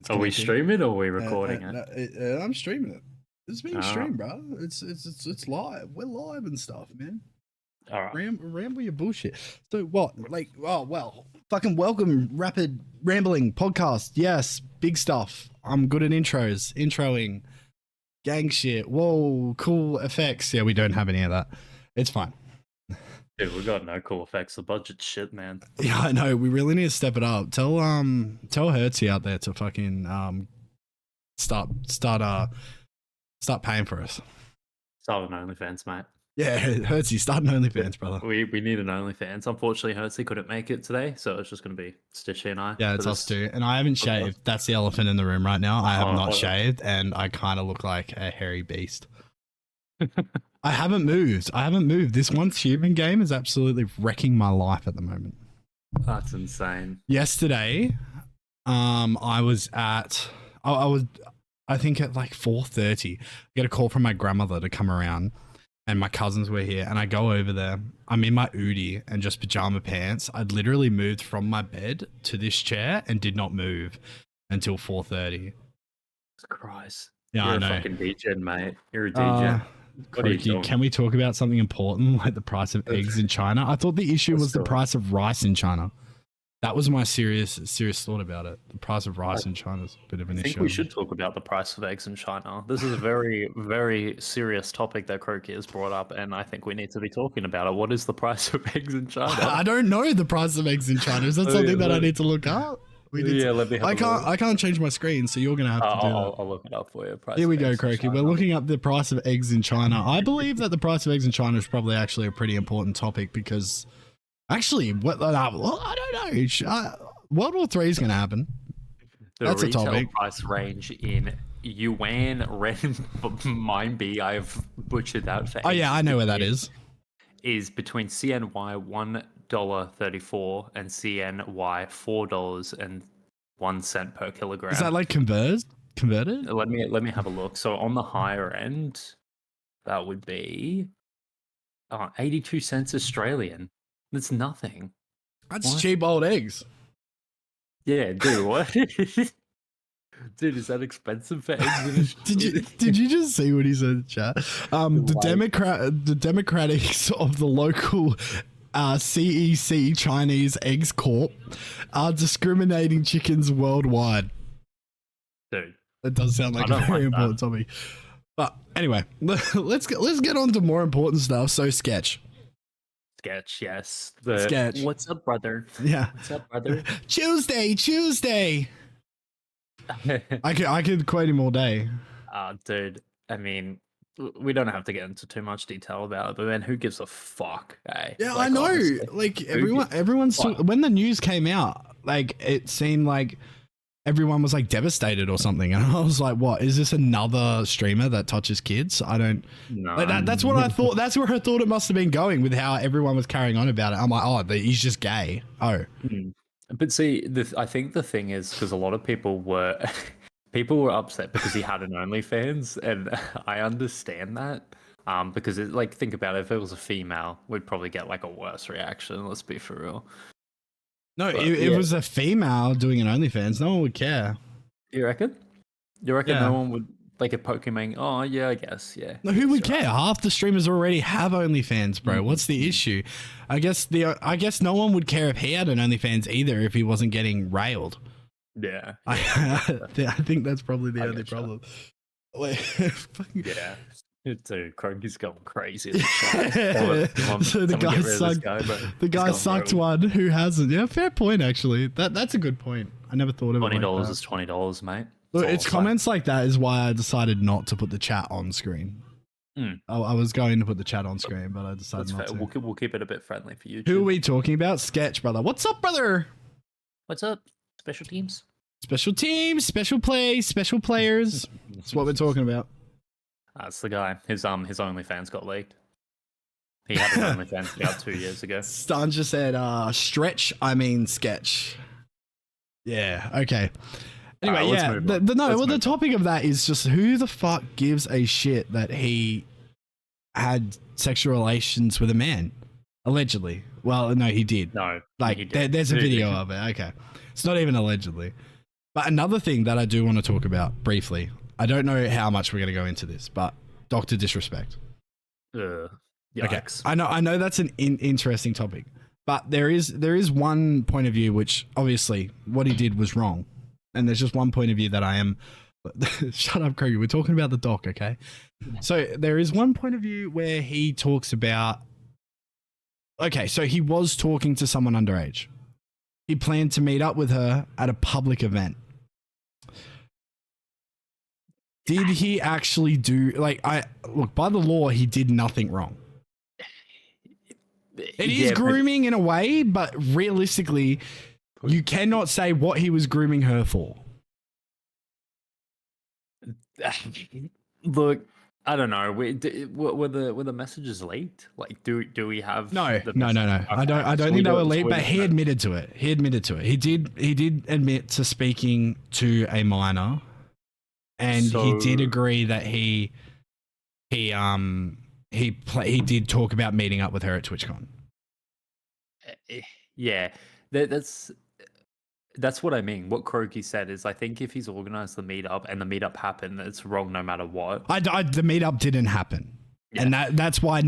It's Are we connected. streaming or are we recording it? No, I'm streaming it. It's being Ah. streamed, bro. It's live. We're live and stuff, man. All right. Ramble your bullshit. So what? Like, oh well, fucking welcome, RaPiD Rambling Podcast. Yes, big stuff. I'm good at introing, gang shit. Whoa, cool effects. Yeah, we don't have any of that. It's fine. Dude, we got no cool effects. The budget's shit, man. Yeah, I know. We really need to step it up. Tell Hertzy out there to fucking start paying for us. Start an OnlyFans, mate. Yeah, Hertzy, start an OnlyFans, brother. We need an OnlyFans. Unfortunately, Hertzy couldn't make it today, so it's just going to be Stitchy and I. Yeah, it's us too. And I haven't shaved. That's the elephant in the room right now. I have not shaved, and I kind of look like a hairy beast. I haven't moved. This one human game is absolutely wrecking my life at the moment. That's insane. Yesterday, I think at like 4:30, I get a call from my grandmother to come around, and my cousins were here, and I go over there. I'm in my Udi and just pajama pants. I'd literally moved from my bed to this chair and did not move until 4:30. Christ. Yeah, You're I know. a fucking DJ, mate. You're a DJ. Croaky, can we talk about something important like the price of eggs in China? I thought the issue was the price of rice in China. That was my serious thought about it. The price of rice in China is a bit of an issue. I think we should talk about the price of eggs in China. This is a very, very serious topic that Croaky has brought up, and I think we need to be talking about it. What is the price of eggs in China? I don't know the price of eggs in China. Is that something that I need to look up? Let me have a look. I can't change my screen, so you're gonna have to do that. I'll look it up for you. Here we go, Croaky. We're looking up the price of eggs in China. I believe that the price of eggs in China is probably actually a pretty important topic because, actually, I don't know. World War III is going to happen. That's a topic. The price range in yuan renminbi, I've butchered that for. Oh yeah, I know where that is. Is between CNY $1.34 and CNY $4.01 per kilogram. Is that like converted? Let me have a look. So on the higher end, that would be 82 cents Australian. That's nothing. That's cheap old eggs. Yeah, dude, what? Dude, is that expensive for eggs? Did you just see what he said in chat? The Democrats of the local CEC Chinese Eggs Corp are discriminating chickens worldwide. Dude, that does sound like a very important topic. But anyway, let's get on to more important stuff. So Sketch, yes. Sketch. What's up, brother? Yeah. What's up, brother? Tuesday. I could quote him all day. Dude, I mean, we don't have to get into too much detail about it, but man, who gives a fuck? Eh? Yeah, like, I know. Honestly, like everyone's when the news came out, like it seemed like everyone was like devastated or something, and I was like, "What is this? Another streamer that touches kids?" I don't. No. Like that's what I thought. That's where I thought it must have been going with how everyone was carrying on about it. I'm like, "Oh, he's just gay." Oh. But see, I think the thing is because a lot of people were upset because he had an OnlyFans, and I understand that. Because like think about it, if it was a female, we'd probably get like a worse reaction. Let's be for real. No, if it was a female doing an OnlyFans, no one would care. You reckon? No one would like a Pokemon? Oh yeah, I guess yeah. No, who would care? Half the streamers already have OnlyFans, bro. What's the issue? I guess no one would care if he had an OnlyFans either if he wasn't getting railed. Yeah. I think that's probably the only problem. Wait, yeah. Dude, Croaky's going crazy. So the guy sucked one who hasn't. Yeah, fair point actually. That's a good point. I never thought of it. $20 is $20, mate. Look, it's comments like that is why I decided not to put the chat on screen. I was going to put the chat on screen, but I decided not to. We'll keep it a bit friendly for you. Who are we talking about? Sketch, brother. What's up, brother? What's up? Special teams, special play, special players. That's what we're talking about. That's the guy. His OnlyFans got leaked. He had an OnlyFans about 2 years ago. Stan just said, stretch, I mean sketch. Yeah, okay. Anyway, yeah. The topic of that is just who the fuck gives a shit that he had sexual relations with a man? Allegedly. Well, no, he did. No. Like, he did. There's a video of it. Okay. It's not even allegedly. But another thing that I do want to talk about briefly, I don't know how much we're going to go into this, but Dr. Disrespect. Yikes. Okay, I know that's an interesting topic, but there is one point of view which obviously what he did was wrong, and there's just one point of view that I am. Shut up, Kroger. We're talking about the doc, okay? So there is one point of view where he talks about. Okay, so he was talking to someone underage. He planned to meet up with her at a public event. Did he actually do look, by the law, he did nothing wrong. It is grooming in a way, but realistically, you cannot say what he was grooming her for. Look, I don't know. Were the messages leaked? Like, do we have? No. Okay. I don't think they were leaked, but he admitted to it. He did admit to speaking to a minor, and he did agree that he did talk about meeting up with her at TwitchCon. Yeah, that's what I mean. What Croaky said is, I think if he's organized the meetup and the meetup happened, it's wrong no matter what. The meetup didn't happen, and that's why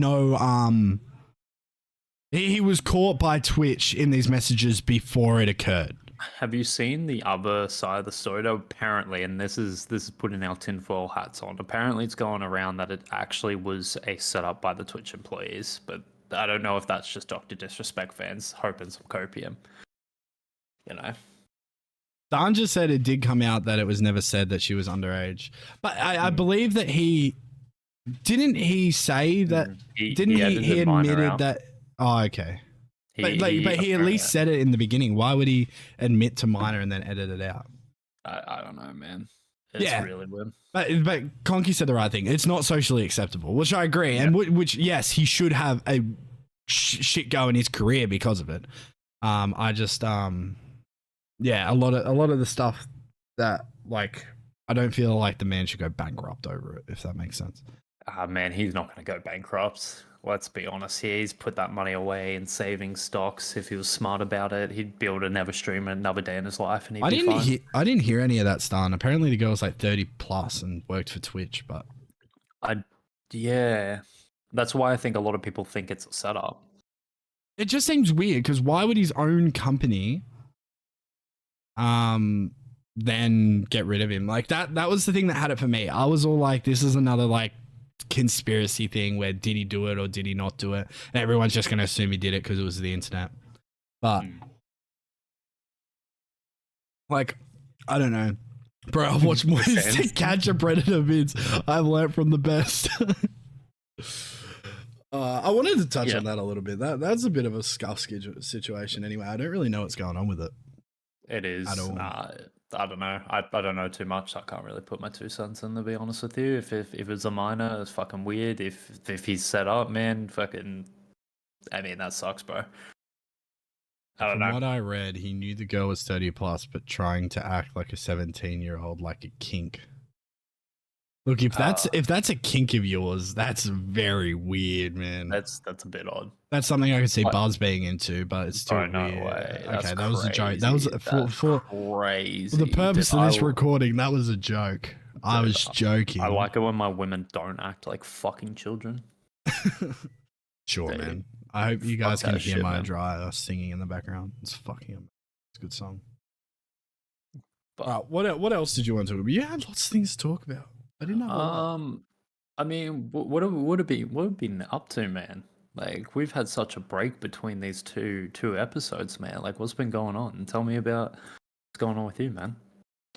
he was caught by Twitch in these messages before it occurred. Have you seen the other side of the story? Though, apparently, and this is putting our tinfoil hats on. Apparently, it's going around that it actually was a setup by the Twitch employees, but I don't know if that's just Dr. Disrespect fans hoping some copium. You know. Dan just said it did come out that it was never said that she was underage, but I believe that he say that he admitted that. Oh, okay. But he at least said it in the beginning. Why would he admit to minor and then edit it out? I don't know, man. It's really weird. But Conky said the right thing. It's not socially acceptable, which I agree. And which, yes, he should have a shit go in his career because of it. I just, a lot of the stuff that, like, I don't feel like the man should go bankrupt over it, if that makes sense. Man, he's not going to go bankrupt. Let's be honest here. He's put that money away in saving stocks. If he was smart about it, he'd be able to never stream another day in his life, and he'd be fine. I didn't hear any of that, Stan. Apparently, the girl's like 30 plus and worked for Twitch, but that's why I think a lot of people think it's a setup. It just seems weird because why would his own company then get rid of him? Like that was the thing that had it for me. I was all like, this is another like conspiracy thing where did he do it or did he not do it, and everyone's just gonna assume he did it because it was the internet. But like, I don't know, bro. I've watched more to catch a predator vids. I've learned from the best. I wanted to touch on that a little bit. That's a bit of a scuff situation anyway. I don't really know what's going on with it. It is at all. I don't know. I don't know too much. I can't really put my 2 cents in, to be honest with you. If it's a minor, it's fucking weird. If he's set up, man, fucking, I mean, that sucks, bro. I don't know. From what I read, he knew the girl was 30 plus, but trying to act like a 17-year-old, like a kink. Look, if that's a kink of yours, that's very weird, man. That's a bit odd. That's something I could see Buzz being into, but it's too weird. No way. Okay, that was a joke. That was for crazy. For the purpose of this recording, that was a joke. I was joking. I like it when my women don't act like fucking children. Sure, man. I hope you guys can hear my dryer singing in the background. It's fucking amazing. It's a good song. But, what else did you want to talk about? You had lots of things to talk about. I didn't know. I mean, what have we been up to, man? Like, we've had such a break between these two episodes, man. Like, what's been going on? Tell me about what's going on with you, man.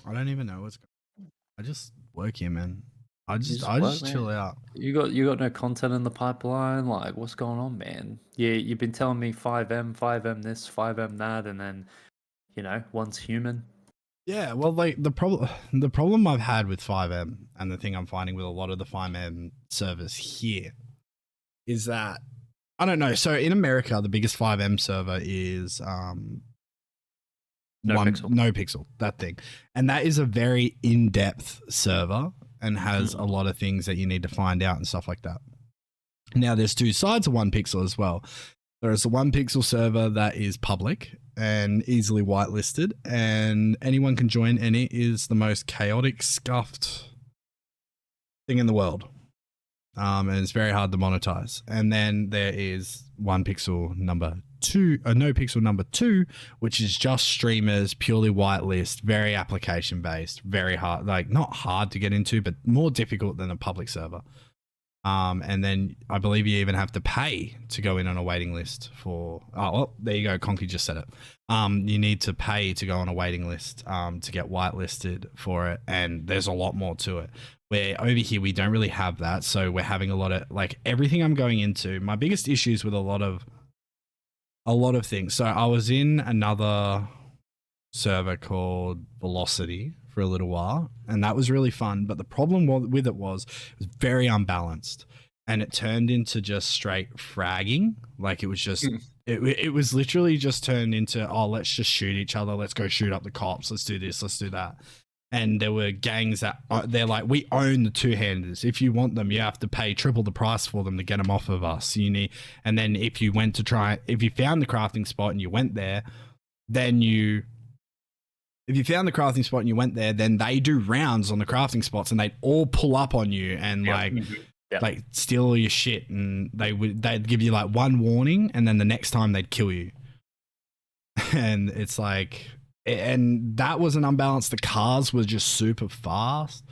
I don't even know what's going on. I just work here, man. I just chill out. You got no content in the pipeline? Like, what's going on, man? You've been telling me 5M this, 5M that, and then, one's human. Yeah, well, like the problem I've had with 5M and the thing I'm finding with a lot of the 5M servers here is that, I don't know. So in America, the biggest 5M server is NoPixel, that thing. And that is a very in-depth server and has a lot of things that you need to find out and stuff like that. Now, there's 2 sides of 1Pixel as well. There is a 1Pixel server that is public, and easily whitelisted, and anyone can join, and it is the most chaotic, scuffed thing in the world. And it's very hard to monetize. And then there is one pixel number 2, no pixel number 2, which is just streamers, purely whitelist, very application based, very hard, like not hard to get into, but more difficult than a public server. And then I believe you even have to pay to go in on a waiting list for, oh, well, there you go. Conky just said it. You need to pay to go on a waiting list to get whitelisted for it. And there's a lot more to it. Where over here, we don't really have that. So we're having a lot of, like, everything I'm going into, my biggest issues with a lot of things. So I was in another server called Velocity for a little while, and that was really fun. But the problem with it was very unbalanced, and it turned into just straight fragging. Like, it was just, it was literally just turned into, oh, let's just shoot each other. Let's go shoot up the cops. Let's do this. Let's do that. And there were gangs that they're like, we own the two-handers. If you want them, you have to pay triple the price for them to get them off of us. You need, and then if you found the crafting spot and you went there, then they do rounds on the crafting spots, and they'd all pull up on you and like steal all your shit, and they'd give you like one warning, and then the next time they'd kill you. And it's like, and that was an unbalance. The cars were just super fast,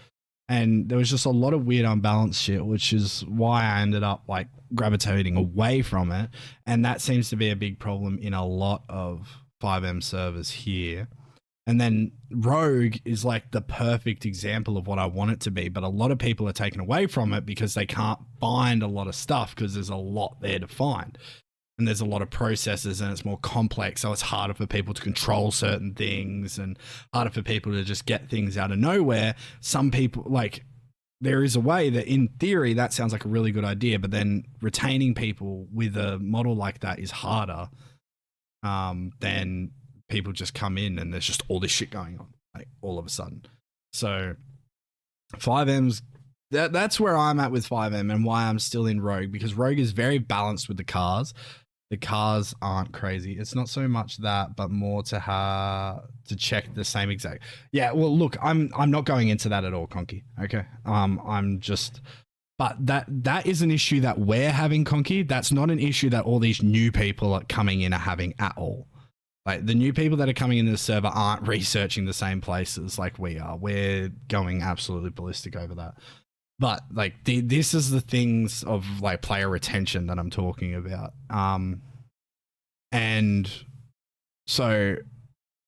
and there was just a lot of weird unbalanced shit, which is why I ended up like gravitating away from it. And that seems to be a big problem in a lot of 5M servers here. And then Rogue is like the perfect example of what I want it to be, but a lot of people are taken away from it because they can't find a lot of stuff because there's a lot there to find. And there's a lot of processes, and it's more complex, so it's harder for people to control certain things and harder for people to just get things out of nowhere. Some people, like, there is a way that in theory that sounds like a really good idea, but then retaining people with a model like that is harder than people just come in and there's just all this shit going on, like, all of a sudden. So 5M's, that's where I'm at with 5M and why I'm still in Rogue, because Rogue is very balanced with the cars. The cars aren't crazy. It's not so much that, but more to check the same exact. Yeah, well, look, I'm not going into that at all, Conky. Okay, I'm just, but that is an issue that we're having, Conky. That's not an issue that all these new people are coming in are having at all. Like, the new people that are coming into the server aren't researching the same places like we are. We're going absolutely ballistic over that. But like this is the things of like player retention that I'm talking about. And so,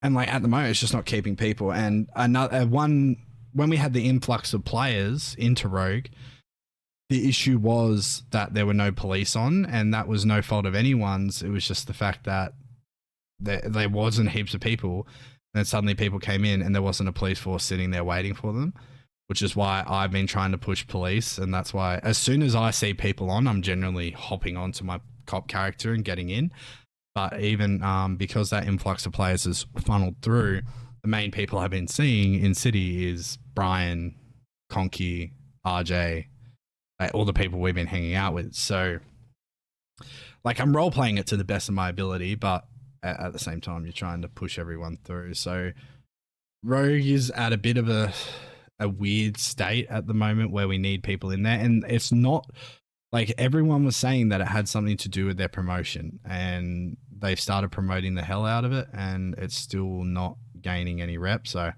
and like at the moment it's just not keeping people. And another when we had the influx of players into Rogue, the issue was that there were no police on, and that was no fault of anyone's. It was just the fact that there wasn't heaps of people, and then suddenly people came in and there wasn't a police force sitting there waiting for them. Which is why I've been trying to push police, and that's why as soon as I see people on, I'm generally hopping onto my cop character and getting in. But even because that influx of players has funneled through, the main people I've been seeing in City is Brian, Conky, RJ, like all the people we've been hanging out with. So like, I'm role playing it to the best of my ability, but at the same time, you're trying to push everyone through. So Rogue is at a bit of a weird state at the moment where we need people in there, and it's not like everyone was saying that it had something to do with their promotion, and they've started promoting the hell out of it, and it's still not gaining any reps. So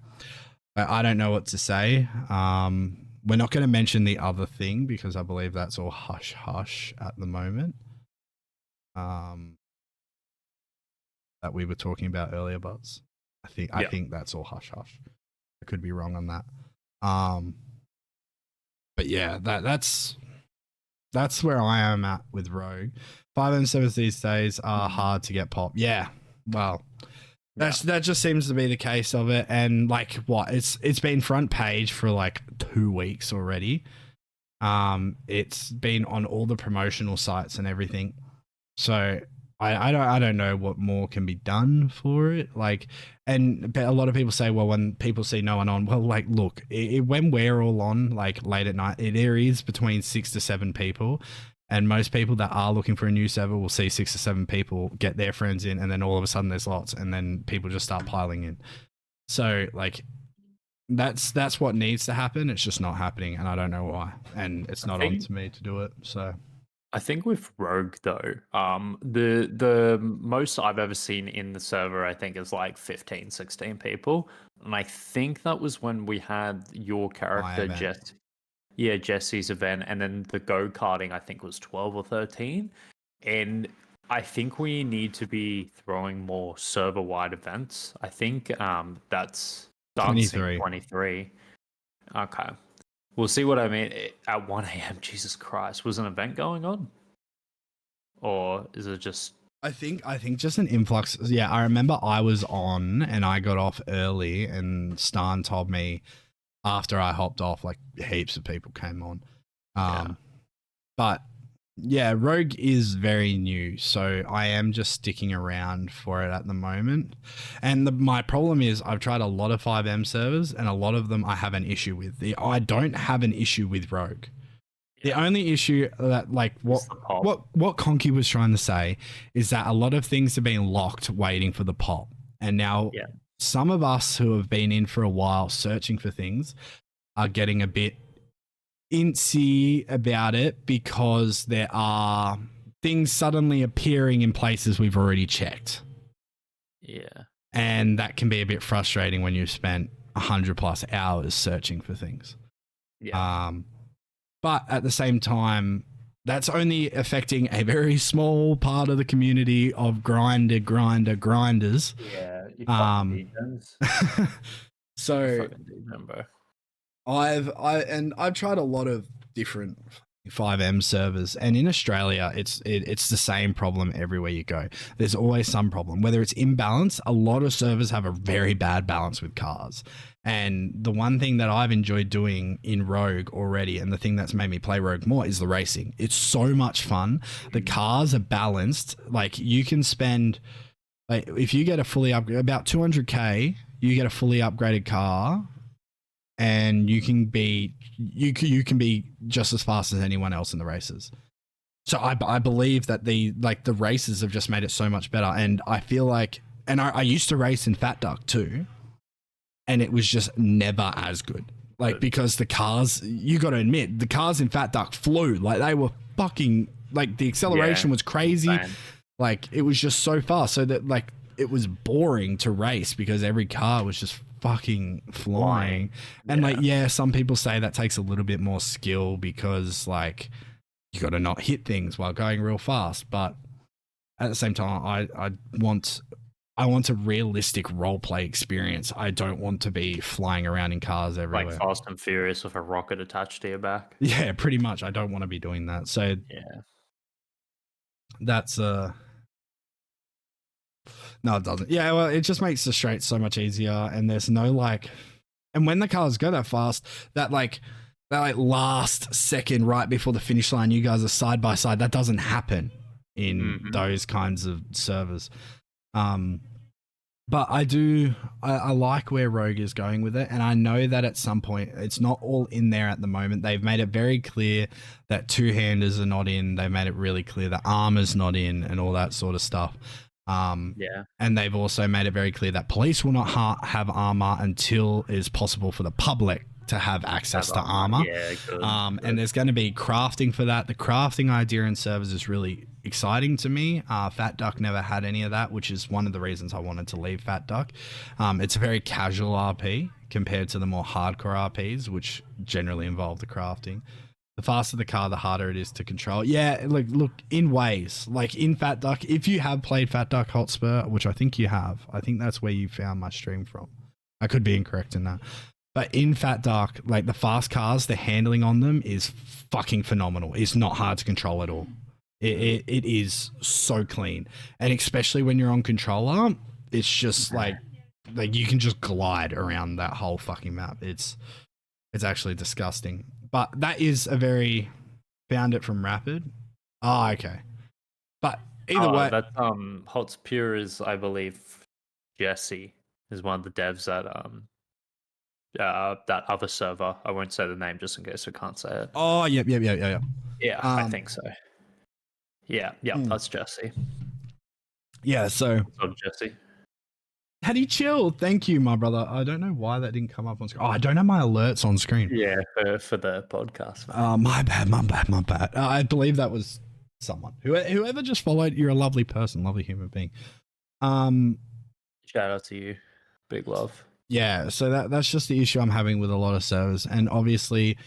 I don't know what to say. We're not going to mention the other thing because I believe that's all hush hush at the moment, that we were talking about earlier, Buzz. I think that's all hush hush. I could be wrong on that. But yeah, that's where I am at with Rogue. 5M servers these days are hard to get pop. Yeah, well, that just seems to be the case of it. And like, what, it's been front page for like 2 weeks already. It's been on all the promotional sites and everything. So I don't know what more can be done for it. Like, but a lot of people say, well, when people see no one on, well, like, look, when we're all on, like late at night, there is between 6 to 7 people, And most people that are looking for a new server will see 6 or 7 people get their friends in, and then all of a sudden there's lots, and then people just start piling in. So like that's what needs to happen. It's just not happening, and I don't know why. And it's not on to me to do it. So I think with Rogue though, the most I've ever seen in the server, I think, is like 15, 16 people. And I think that was when we had your character, Jesse's event, and then the go-karting, I think, was 12 or 13. And I think we need to be throwing more server-wide events. I think that's 23. 23. Okay. We'll see what I mean. At 1 a.m., Jesus Christ, was an event going on? Or is it just... I think just an influx. Yeah, I remember I was on and I got off early, and Stan told me after I hopped off, like heaps of people came on. But yeah, Rogue is very new, so I am just sticking around for it at the moment. And my problem is I've tried a lot of 5M servers, and a lot of them I have an issue with. I don't have an issue with Rogue. The only issue that like what Conky was trying to say is that a lot of things are being locked waiting for the pop. And now some of us who have been in for a while searching for things are getting a bit incy about it because there are things suddenly appearing in places we've already checked. Yeah. And that can be a bit frustrating when you've spent 100+ hours searching for things. Yeah. But at the same time, that's only affecting a very small part of the community of grinders. Yeah, you fucking degens. So You fucking degen, bro. I've tried a lot of different 5M servers, and in Australia it's the same problem everywhere you go. There's always some problem, whether it's imbalance. A lot of servers have a very bad balance with cars, and the one thing that I've enjoyed doing in Rogue already, and the thing that's made me play Rogue more, is the racing. It's so much fun. The cars are balanced. Like you can spend, like if you get a fully about 200k, you get a fully upgraded car, and you can be just as fast as anyone else in the races. So I believe that the races have just made it so much better. And I feel like, and I used to race in Fat Duck too, and it was just never as good. Like, because the cars, you got to admit, the cars in Fat Duck flew. Like, they were fucking, like, the acceleration was crazy. Man. Like, it was just so fast. So that, like, it was boring to race because every car was just fucking flying. And like, some people say that takes a little bit more skill because like you got to not hit things while going real fast. But at the same time, I want a realistic roleplay experience. I don't want to be flying around in cars everywhere. Like Fast and Furious with a rocket attached to your back. Yeah, pretty much. I don't want to be doing that. So that's no, it doesn't. Yeah, well, it just makes the straight so much easier, and there's no like, and when the cars go that fast, that last second right before the finish line, you guys are side by side. That doesn't happen in those kinds of servers. But I like where Rogue is going with it, and I know that at some point it's not all in there at the moment. They've made it very clear that two-handers are not in. They've made it really clear that armor's not in, and all that sort of stuff. And they've also made it very clear that police will not have armor until it is possible for the public to have access to armor. Yeah, good. And there's going to be crafting for that. The crafting idea in servers is really exciting to me. Fat Duck never had any of that, which is one of the reasons I wanted to leave Fat Duck. It's a very casual RP compared to the more hardcore RPs, which generally involve the crafting. The faster the car, the harder it is to control. Yeah, like look, in ways, like in Fat Duck, if you have played Fat Duck Hotspur, which I think you have, I think that's where you found my stream from. I could be incorrect in that. But in Fat Duck, like the fast cars, the handling on them is fucking phenomenal. It's not hard to control at all. It is so clean. And especially when you're on controller, it's just like you can just glide around that whole fucking map. It's actually disgusting. But that is found it from RaPiD. Oh, okay. But either way, that Hot's Pure is, I believe, Jesse is one of the devs at that other server. I won't say the name just in case we can't say it. Oh, yep. Yeah, I think so. Yeah, that's Jesse. Yeah, so What's up, Jesse? Hattie chill. Thank you, my brother. I don't know why that didn't come up on screen. Oh, I don't have my alerts on screen. Yeah, for the podcast. Man. My bad. I believe that was someone. Whoever just followed, you're a lovely person, lovely human being. Shout out to you. Big love. Yeah, so that's just the issue I'm having with a lot of servers. And obviously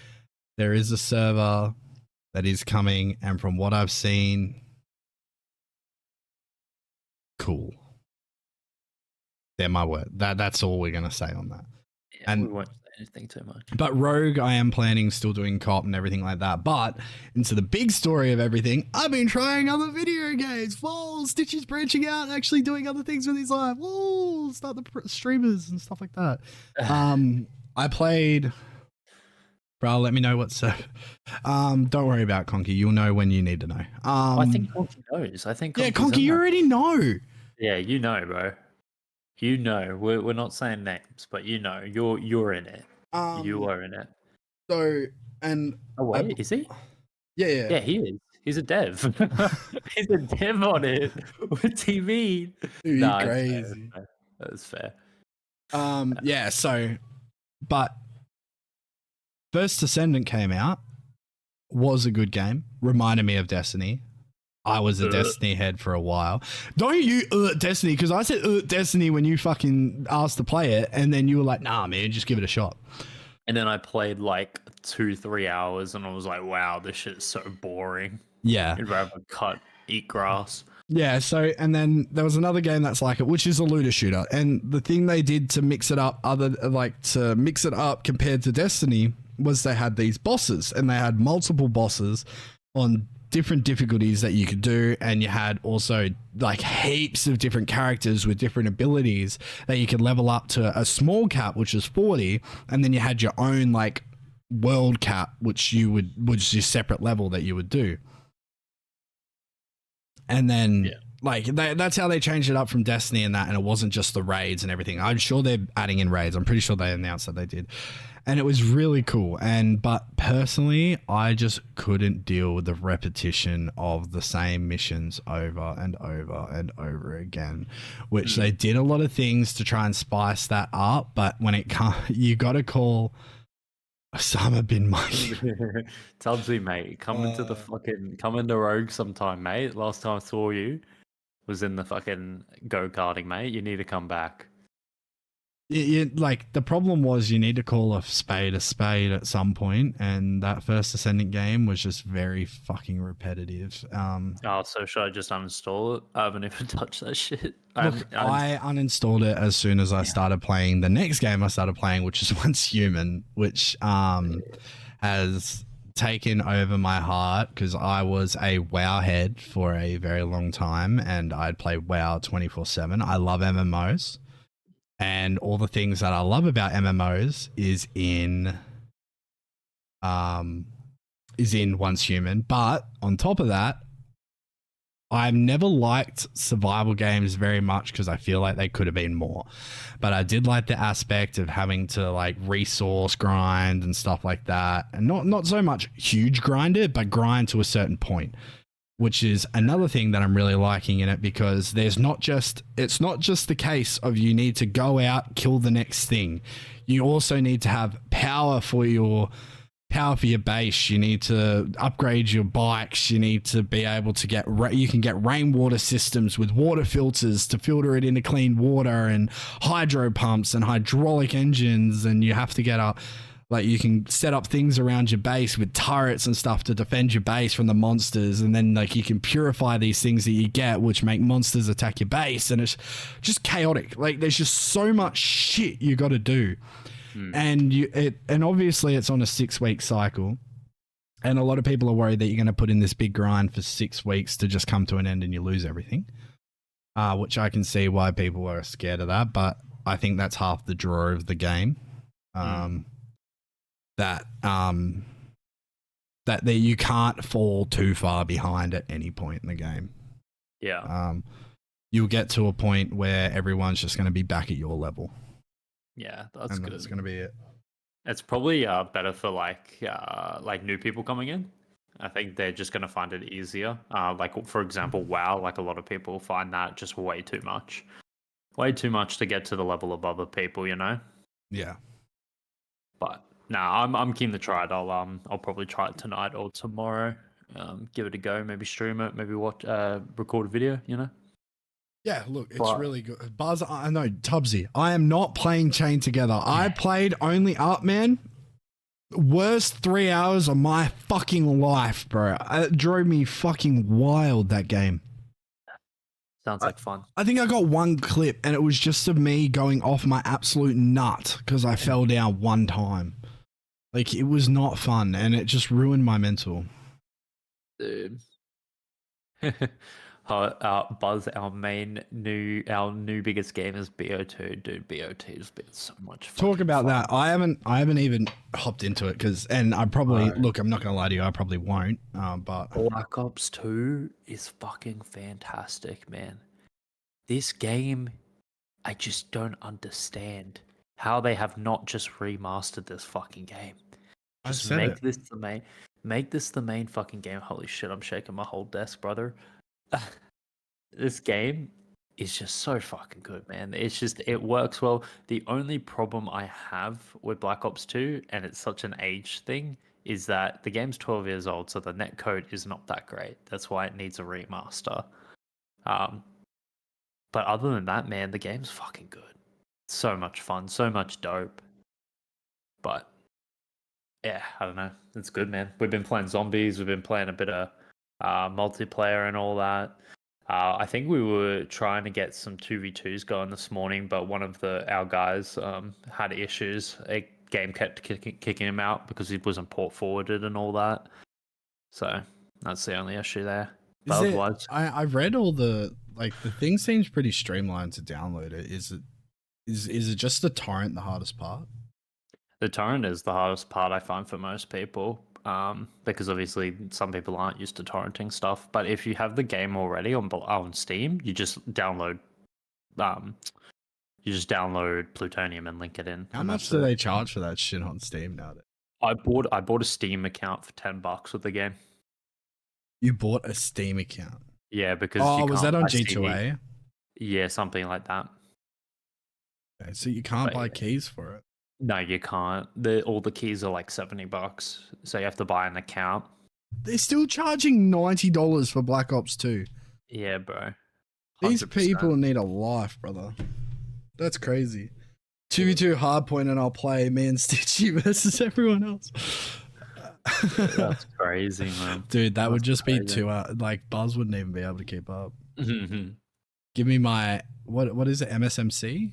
there is a server that is coming, and from what I've seen, cool. They're my word. That's all we're gonna say on that. Yeah, and we won't say anything too much. But Rogue, I am planning still doing co-op and everything like that. But into the big story of everything, I've been trying other video games. Whoa, Stitchy's branching out, actually doing other things with his life. Whoa, start the streamers and stuff like that. I played. Bro, let me know what's. Don't worry about Conky. You'll know when you need to know. I think Conky knows. I think. Yeah, Conky, you already know. Yeah, you know, bro. You know, we're not saying names, but you know, you're in it. You are in it. So and oh wait, is he? Yeah, yeah, he is. He's a dev. He's a dev on it. What's he mean? Dude, nah, crazy. That's fair. Yeah. So, but First Descendant came out. Was a good game. Reminded me of Destiny. I was a Destiny head for a while. Don't you Destiny, because I said Destiny when you fucking asked to play it, and then you were like, nah, man, just give it a shot. And then I played like 2-3 hours, and I was like, wow, this shit is so boring. Yeah. I'd rather eat grass. Yeah, so, and then there was another game that's like it, which is a looter shooter. And the thing they did to mix it up, compared to Destiny, was they had these bosses, and they had multiple bosses on different difficulties that you could do, and you had also like heaps of different characters with different abilities that you could level up to a small cap, which is 40, and then you had your own like world cap, which was your separate level that you would do. And then like that's how they changed it up from Destiny and that, and it wasn't just the raids and everything. I'm sure they're adding in raids. I'm pretty sure they announced that they did. And it was really cool. But personally, I just couldn't deal with the repetition of the same missions over and over and over again, which they did a lot of things to try and spice that up. But when it comes, you got to call Osama bin Laden. Tubbsy, mate, come into Rogue sometime, mate. Last time I saw you was in the fucking go-karting, mate. You need to come back. Like the problem was you need to call a spade at some point, and that First Ascendant game was just very fucking repetitive. So should I just uninstall it? I haven't even touched that shit. Look, I uninstalled it as soon as I started playing the next game I started playing, which is Once Human, which has taken over my heart because I was a WoW head for a very long time, and I'd play WoW 24/7. I love MMOs. And all the things that I love about MMOs is in Once Human. But on top of that, I've never liked survival games very much because I feel like they could have been more. But I did like the aspect of having to like resource grind and stuff like that. And not so much huge grind it, but grind to a certain point, which is another thing that I'm really liking in it, because it's not just the case of you need to go out, kill the next thing. You also need to have power for your base. You need to upgrade your bikes. You need to be able to you can get rainwater systems with water filters to filter it into clean water, and hydro pumps and hydraulic engines. And you have to get up, like you can set up things around your base with turrets and stuff to defend your base from the monsters. And then like you can purify these things that you get, which make monsters attack your base. And it's just chaotic. Like there's just so much shit you got to do. And obviously it's on a 6-week cycle. And a lot of people are worried that you're going to put in this big grind for 6 weeks to just come to an end and you lose everything. Which I can see why people are scared of that. But I think that's half the draw of the game. That you can't fall too far behind at any point in the game. Yeah. You'll get to a point where everyone's just going to be back at your level. Yeah, that's good. That's going to be it. It's probably better for like new people coming in. I think they're just going to find it easier. Like, for example, WoW, like a lot of people find that just way too much. Way too much to get to the level of other people, you know? Yeah. But I'm keen to try it. I'll probably try it tonight or tomorrow. Give it a go. Maybe stream it. Maybe watch record a video. You know. Yeah, look, it's But- really good. Buzz, I know, Tubbsy, I am not playing Chain Together. I played only up, man. Worst 3 hours of my fucking life, bro. It drove me fucking wild, that game. Sounds like fun. I think I got one clip, and it was just of me going off my absolute nut because I fell down one time. Like, it was not fun, and it just ruined my mental. Dude. Buzz, our new biggest game is BO2. Dude, BO2 has been so much fun. Talk about that. I haven't even hopped into it and I probably look. I'm not gonna lie to you. I probably won't. But Black Ops 2 is fucking fantastic, man. This game, I just don't understand how they have not just remastered this fucking game. Just make this the main fucking game. Holy shit, I'm shaking my whole desk, brother. This game is just so fucking good, man. It works well. The only problem I have with Black Ops 2, and it's such an age thing, is that the game's 12 years old, so the netcode is not that great. That's why it needs a remaster. But other than that, man, the game's fucking good. So much fun, so much dope. But yeah, I don't know. It's good, man. We've been playing zombies. We've been playing a bit of multiplayer and all that. I think we were trying to get some 2v2s going this morning, but one of our guys had issues. A game kept kicking him out because he wasn't port forwarded and all that. So that's the only issue there. But otherwise, I've read all the thing seems pretty streamlined to download it. Is it just the torrent the hardest part? The torrent is the hardest part, I find, for most people, because obviously some people aren't used to torrenting stuff. But if you have the game already on Steam, you just download Plutonium and link it in. How much do they charge for that shit on Steam nowadays? I bought a Steam account for $10 with the game. You bought a Steam account? Yeah, because was that on G2A? Yeah, something like that. Okay, so you can't buy keys for it. No, you can't. All the keys are like $70, so you have to buy an account. They're still charging $90 for Black Ops 2. Yeah, bro. 100%. These people need a life, brother. That's crazy. 2v2 hardpoint and I'll play me and Stitchy versus everyone else. That's crazy, man. Dude, that would just be too like Buzz wouldn't even be able to keep up. Give me my what is it, MSMC?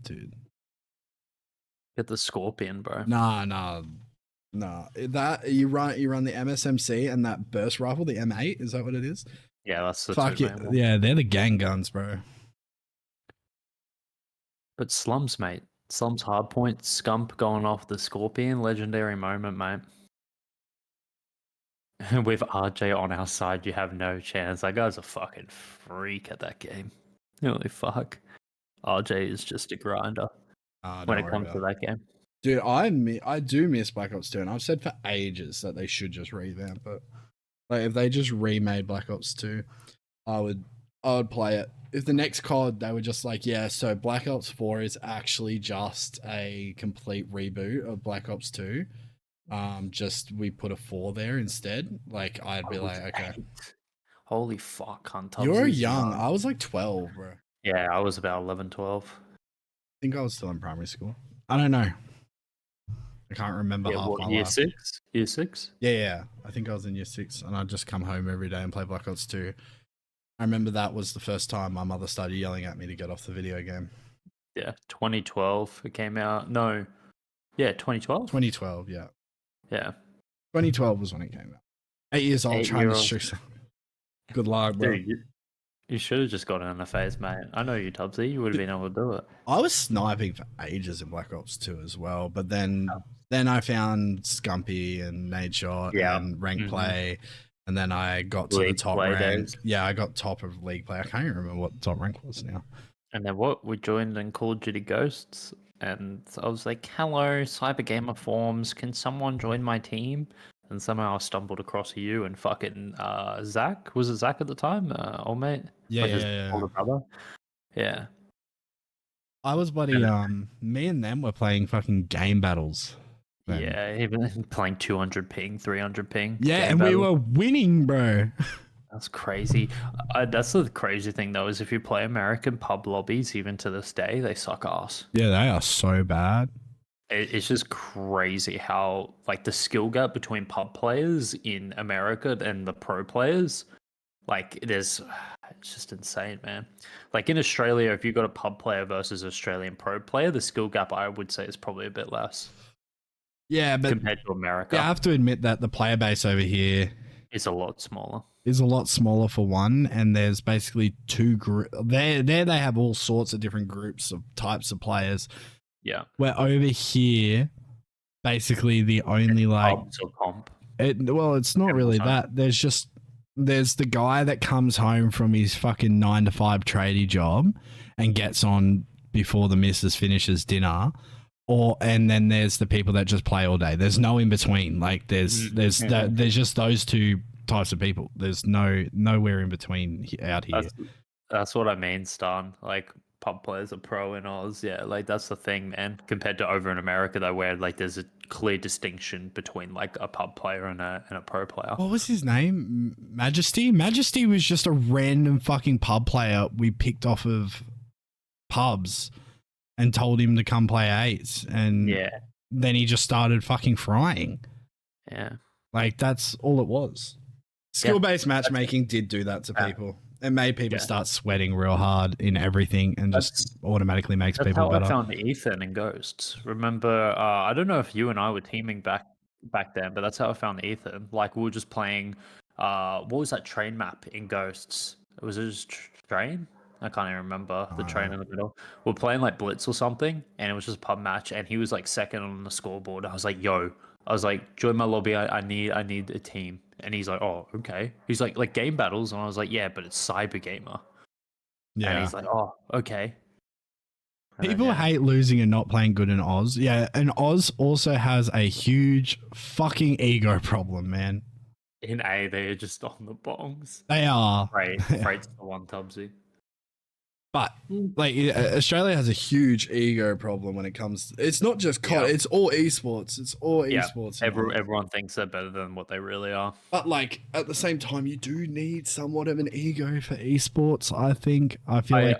Dude. Get the Scorpion, bro. Nah. That you run the MSMC and that burst rifle, the M8, is that what it is? Yeah, that's the fuck it. Yeah, they're the gang guns, bro. But Slums, mate. Slums hardpoint, Scump going off the Scorpion, legendary moment, mate. With RJ on our side, you have no chance. That guy's a fucking freak at that game. Holy fuck. RJ is just a grinder when it comes to that game. Dude, I do miss Black Ops 2, and I've said for ages that they should just revamp it. Like, if they just remade Black Ops 2, I would play it. If the next COD, they were just like, yeah, so Black Ops 4 is actually just a complete reboot of Black Ops 2. Just we put a 4 there instead. Like, I'd be like, okay. Holy fuck, Hunter. You're young. I was like 12, bro. Yeah, I was about 11, 12. I think I was still in primary school. I don't know. I can't remember half my year life. 6? Year 6? Yeah. I think I was in year 6, and I'd just come home every day and play Black Ops 2. I remember that was the first time my mother started yelling at me to get off the video game. Yeah, 2012 it came out. No. Yeah, 2012? 2012, yeah. Yeah. 2012 was when it came out. 8 years old, trying to shoot. Good luck, bro. Dude, you should have just gotten in the phase, mate. I know you, Tubbsy. You would have been able to do it. I was sniping for ages in Black Ops 2 as well, but then I found Scumpy and Nade Shot and rank play, and then I got to the top rank. Days. Yeah, I got top of league play. I can't even remember what the top rank was now. And then we joined in Call of Duty Ghosts, and I was like, hello, Cyber Gamer Forums, can someone join my team? and somehow I stumbled across you and fucking Zach. Was it Zach at the time? Old mate, Yeah, like yeah, his yeah. older brother. Yeah. I was bloody me and them were playing fucking game battles then. Yeah, even playing 200 ping, 300 ping Yeah, game and we battle. were winning, bro. That's crazy. That's the crazy thing though, is if you play American pub lobbies, even to this day, they suck ass. Yeah, they are so bad. It's just crazy how like the skill gap between pub players in America and the pro players, like it's just insane, man. Like in Australia, if you got a pub player versus Australian pro player, the skill gap I would say is probably a bit less Yeah, but compared to America. yeah, I have to admit that the player base over here It's a lot smaller. is a lot smaller for one, and there's basically two groups. There they have all sorts of different groups of types of players. Yeah. Where over here, basically the only like Pubs or comp. well, it's not really that. There's the guy that comes home from his fucking 9 to 5 tradie job and gets on before the missus finishes dinner. And then there's the people that just play all day. There's no in between. Like there's just those two types of people. There's nowhere in between out here. That's what I mean, Stan. Like pub players are pro in Oz. Yeah, like that's the thing, man. Compared to over in America, though, where like there's a clear distinction between like a pub player and a pro player. What was his name? Majesty? Majesty was just a random fucking pub player we picked off of pubs and told him to come play eights. And then he just started fucking frying. Yeah. Like that's all it was. Skill-based matchmaking did do that to people. It made people start sweating real hard in everything and just automatically makes people better. That's how I found Ethan in Ghosts. Remember, I don't know if you and I were teaming back then, but that's how I found Ethan. Like we were just playing, what was that train map in Ghosts? Was it just train? I can't even remember the train in the middle. We're playing like Blitz or something, and it was just a pub match, and he was like second on the scoreboard. I was like, "Yo," I was like, "Join my lobby. I need a team." And he's like, "Oh, okay." He's like game battles, and I was like, "Yeah, but it's cyber gamer." Yeah. And he's like, "Oh, okay." And people hate losing and not playing good in Oz. Yeah, and Oz also has a huge fucking ego problem, man. In A, they're just on the bongs. They are. Freight's the one, Tubbsy. But like Australia has a huge ego problem when it comes. It's not just COD. It's all eSports. It's all eSports. Everyone thinks they're better than what they really are. But like at the same time, you do need somewhat of an ego for eSports. I think. I feel like.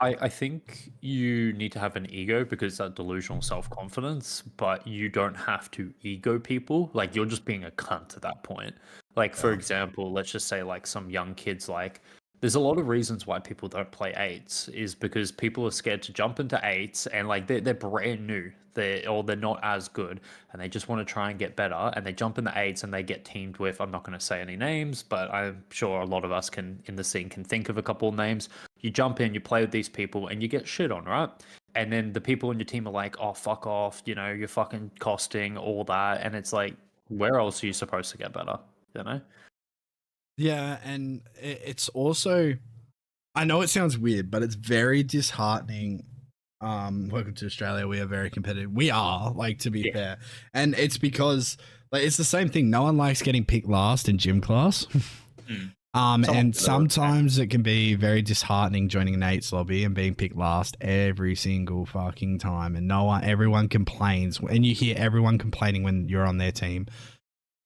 I think you need to have an ego because that delusional self-confidence, but you don't have to ego people. Like you're just being a cunt at that point. Like for example, let's just say like some young kids like. There's a lot of reasons why people don't play eights is because people are scared to jump into eights and like they're brand new, they're not as good and they just want to try and get better and they jump in the eights and they get teamed with, I'm not going to say any names, but I'm sure a lot of us can in the scene can think of a couple of names. You jump in, you play with these people and you get shit on, right? And then the people in your team are like, "Oh, fuck off, you know, you're fucking costing all that," and it's like, where else are you supposed to get better, you know? Yeah, and it's also, I know it sounds weird, but it's very disheartening. Welcome to Australia. We are very competitive. We are, like, to be fair. And it's because, like, it's the same thing. No one likes getting picked last in gym class. And sometimes it can be very disheartening joining an eights lobby and being picked last every single fucking time. And everyone complains. And you hear everyone complaining when you're on their team.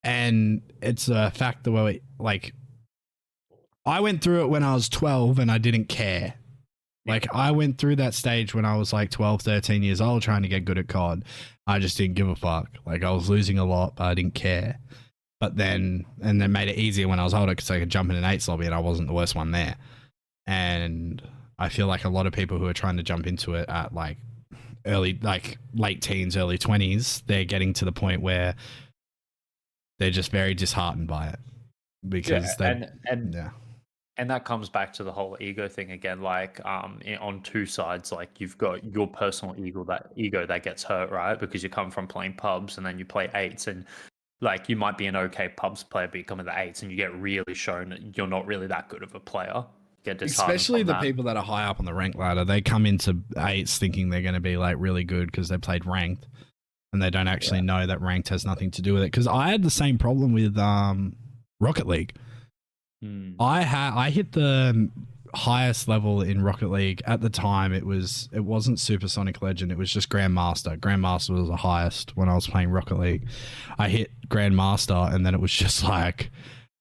And it's a fact the way, like, I went through it when I was 12 and I didn't care. Like, I went through that stage when I was like 12, 13 years old trying to get good at COD. I just didn't give a fuck. Like, I was losing a lot, but I didn't care. But then made it easier when I was older because I could jump in an eights lobby and I wasn't the worst one there. And I feel like a lot of people who are trying to jump into it at like late teens, early 20s, they're getting to the point where they're just very disheartened by it because and that comes back to the whole ego thing again. Like on two sides, like you've got your personal ego that gets hurt, right? Because you come from playing pubs and then you play eights, and like you might be an okay pubs player, but you come in the eights and you get really shown that you're not really that good of a player. Especially the people that are high up on the rank ladder, they come into eights thinking they're going to be like really good because they played ranked. and they don't actually know that ranked has nothing to do with it. Because I had the same problem with Rocket League. I hit the highest level in Rocket League at the time. It wasn't Supersonic Legend. It was just Grandmaster. Grandmaster was the highest when I was playing Rocket League. I hit Grandmaster, and then it was just like,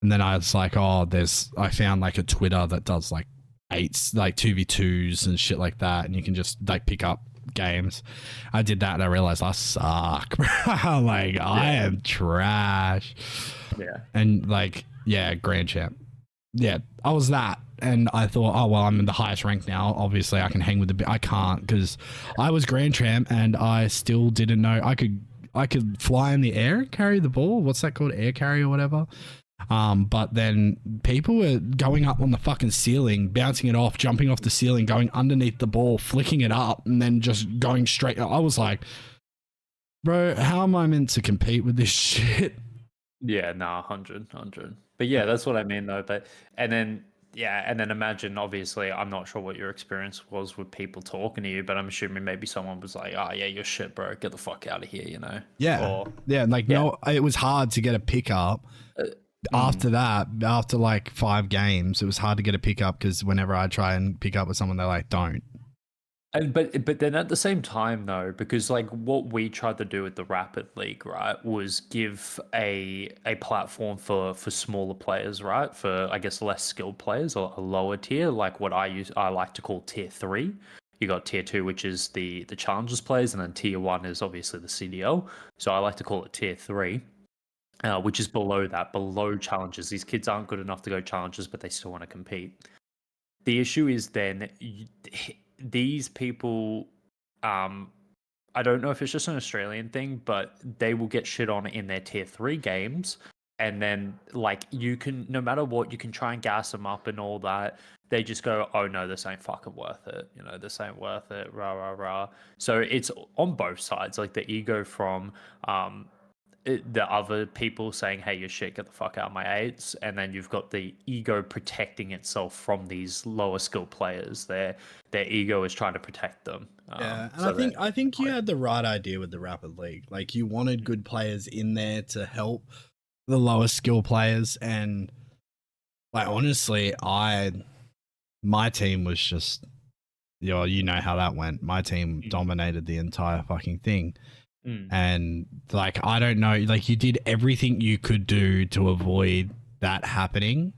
and then I was like, I found like a Twitter that does like 2v2s and shit like that, and you can just like pick up games. I did that and I realized I suck, bro. Like I am trash. Yeah. And like, grand champ. Yeah, I was that. And I thought, oh, well, I'm in the highest rank now. Obviously, I can hang with I can't, because I was grand champ and I still didn't know I could fly in the air, carry the ball. What's that called? Air carry or whatever. But then people were going up on the fucking ceiling, bouncing it off, jumping off the ceiling, going underneath the ball, flicking it up, and then just going straight. I was like, bro, how am I meant to compete with this shit? Yeah, no, 100. But yeah, that's what I mean though. And then imagine, obviously, I'm not sure what your experience was with people talking to you, but I'm assuming maybe someone was like, oh yeah, you're shit, bro, get the fuck out of here, you know? Yeah. No, it was hard to get a pickup. After that, after like 5 games, it was hard to get a pickup because whenever I try and pick up with someone, they're like, don't. And but then at the same time though, because like what we tried to do with the RaPiD League, right, was give a platform for smaller players, right, for I guess less skilled players or a lower tier, like what I like to call tier 3. You got tier 2, which is the challengers players, and then tier 1 is obviously the CDL. So I like to call it tier 3. Which is below challenges. These kids aren't good enough to go challenges, but they still want to compete. The issue is then these people, I don't know if it's just an Australian thing, but they will get shit on in their tier 3 games. And then like you can, no matter what, you can try and gas them up and all that. They just go, oh no, this ain't fucking worth it. You know, this ain't worth it. Rah, rah, rah. So it's on both sides, like the ego from, the other people saying, hey, you're shit, get the fuck out of my aids. And then you've got the ego protecting itself from these lower skill players. Their ego is trying to protect them. And so I think you had the right idea with the RaPiD League. Like you wanted good players in there to help the lower skill players. And like, honestly, my team was just, you know how that went. My team dominated the entire fucking thing. And like, I don't know, like you did everything you could do to avoid that happening,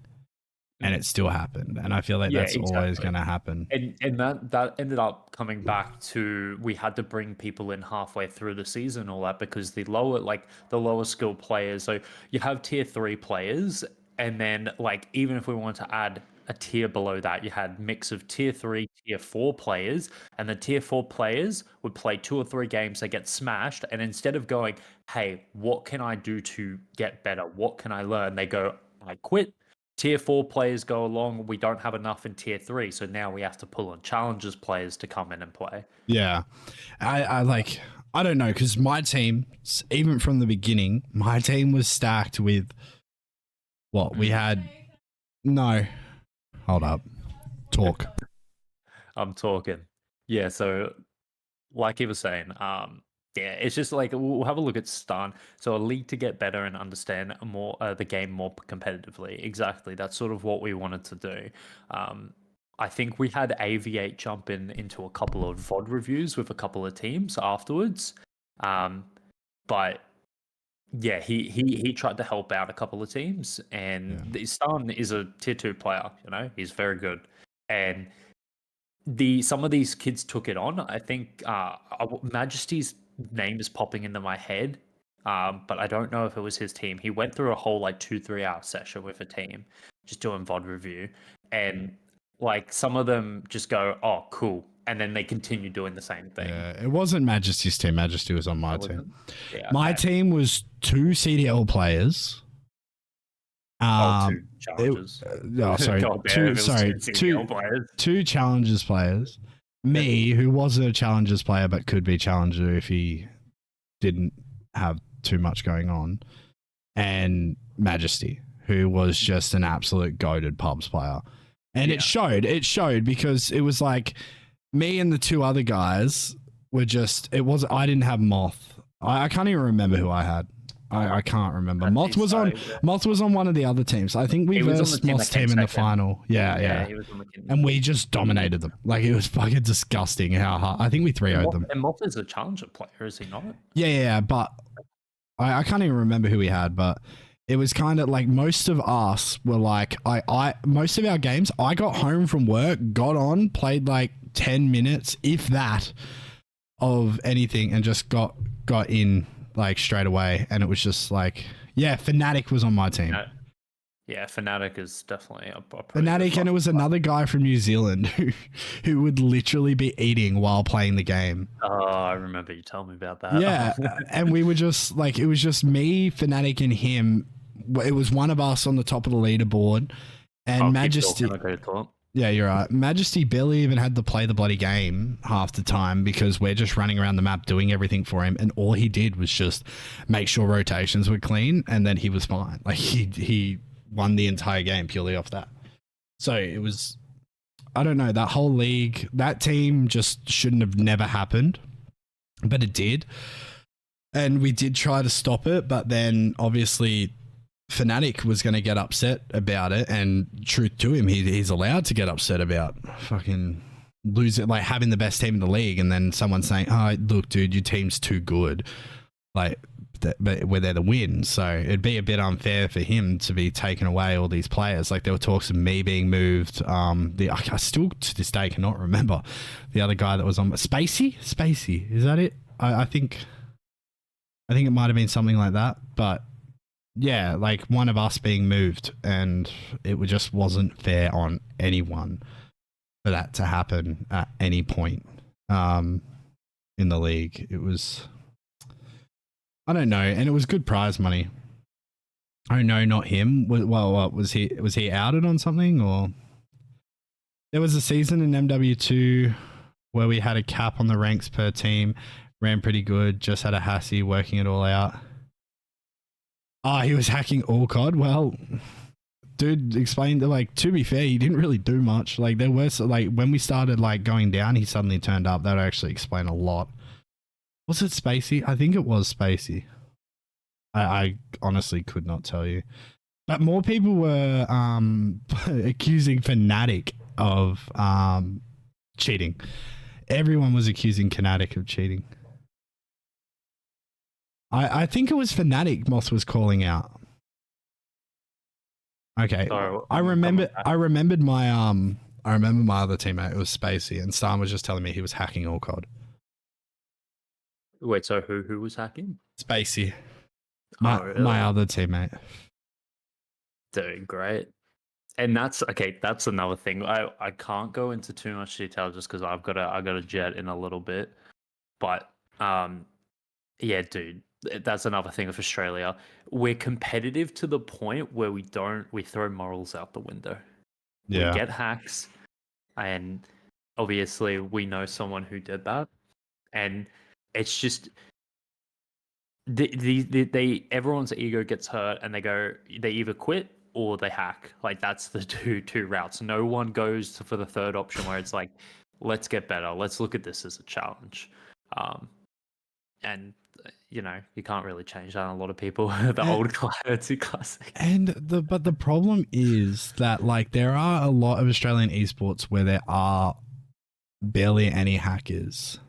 and it still happened. And I feel like that's always going to happen. And that ended up coming back to, we had to bring people in halfway through the season, and all that, because the lower skill players. So you have tier 3 players, and then like even if we wanted to add a tier below that, you had mix of tier 3, tier 4 players, and the tier 4 players would play 2 or 3 games, they get smashed, and instead of going, hey, what can I do to get better? What can I learn? They go, I quit. Tier 4 players go along, we don't have enough in tier 3, so now we have to pull on challengers players to come in and play. Yeah. I don't know, because my team, even from the beginning, my team was stacked with what we had. No. Hold up. Talk. I'm talking. Yeah, so like he was saying, it's just like we'll have a look at Stun. So a league to get better and understand more the game more competitively. Exactly. That's sort of what we wanted to do. I think we had AV8 jump into a couple of VOD reviews with a couple of teams afterwards. But yeah, he tried to help out a couple of teams, and Stun is a tier 2 player, you know, he's very good. And some of these kids took it on. I think Majesty's name is popping into my head, but I don't know if it was his team. He went through a whole like 2-3 hour session with a team, just doing VOD review, and like some of them just go, oh cool, and then they continue doing the same thing. Yeah, it wasn't Majesty's team. Majesty was on my team. Yeah, my team was 2 CDL players. 2 challenges. Two challenges players. Me, who wasn't a challenges player but could be challenger if he didn't have too much going on, and Majesty, who was just an absolute goated pubs player. And it showed because it was like me and the 2 other guys were just, I didn't have Moth I can't even remember who I had. I can't remember. That'd be so good. Moth was on one of the other teams. I think we He was on the versed team Moth's that came team in the second. final. Yeah. He was on the team. And we just dominated them. Like, it was fucking disgusting how hard. I think we 3-0'd them. And Moth is a challenger player, is he not? Yeah. But I can't even remember who we had, but it was kind of like most of us were like, most of our games, I got home from work, got on, played like 10 minutes, if that, of anything, and just got in like straight away. And it was just like, yeah, Fnatic was on my team. Yeah, Fnatic is definitely a Fnatic, and it was another guy from New Zealand who would literally be eating while playing the game. Oh, I remember you telling me about that. Yeah, and we were just like, it was just me, Fnatic, and him. It was one of us on the top of the leaderboard, and Majesty. Yeah, you're right. Majesty barely even had to play the bloody game half the time because we're just running around the map doing everything for him, and all he did was just make sure rotations were clean, and then he was fine. Like, he won the entire game purely off that. So it was, I don't know, that whole league, that team just shouldn't have never happened, but it did. And we did try to stop it, but then obviously Fnatic was going to get upset about it, and truth to him, he's allowed to get upset about fucking losing, like having the best team in the league, and then someone saying, "Oh, look, dude, your team's too good," like, but we're there to win. So it'd be a bit unfair for him to be taking away all these players. Like, there were talks of me being moved. I still to this day cannot remember the other guy that was on Spacey. Is that it? I think it might have been something like that, but. Yeah, like one of us being moved, and it just wasn't fair on anyone for that to happen at any point in the league. It was, I don't know, and it was good prize money. Oh no, not him. Well, what was he outed on something, or there was a season in MW2 where we had a cap on the ranks per team, ran pretty good, just had a Hassie working it all out. Oh, he was hacking all COD. Well, dude, explained, like, to be fair, he didn't really do much. Like, there was, like, when we started, like, going down, he suddenly turned up. That would actually explain a lot. Was it Spacey? I think it was Spacey. I honestly could not tell you. But more people were accusing Fnatic of cheating. Everyone was accusing Fnatic of cheating. I think it was Fnatic Moss was calling out. Okay. Sorry, I remembered my other teammate. It was Spacey, and Stan was just telling me he was hacking all COD. Wait, so who was hacking? Spacey. My other teammate. Doing great. And that's another thing. I can't go into too much detail just because I've got a jet in a little bit. But yeah, dude. That's another thing with Australia. We're competitive to the point where we throw morals out the window. Yeah. We get hacks, and obviously we know someone who did that, and it's just everyone's ego gets hurt, and they either quit or they hack. Like, that's the two routes. No one goes for the third option where it's like, let's get better. Let's look at this as a challenge. And you know, you can't really change that on a lot of people. The old Clarity Classic. But the problem is that, like, there are a lot of Australian esports where there are barely any hackers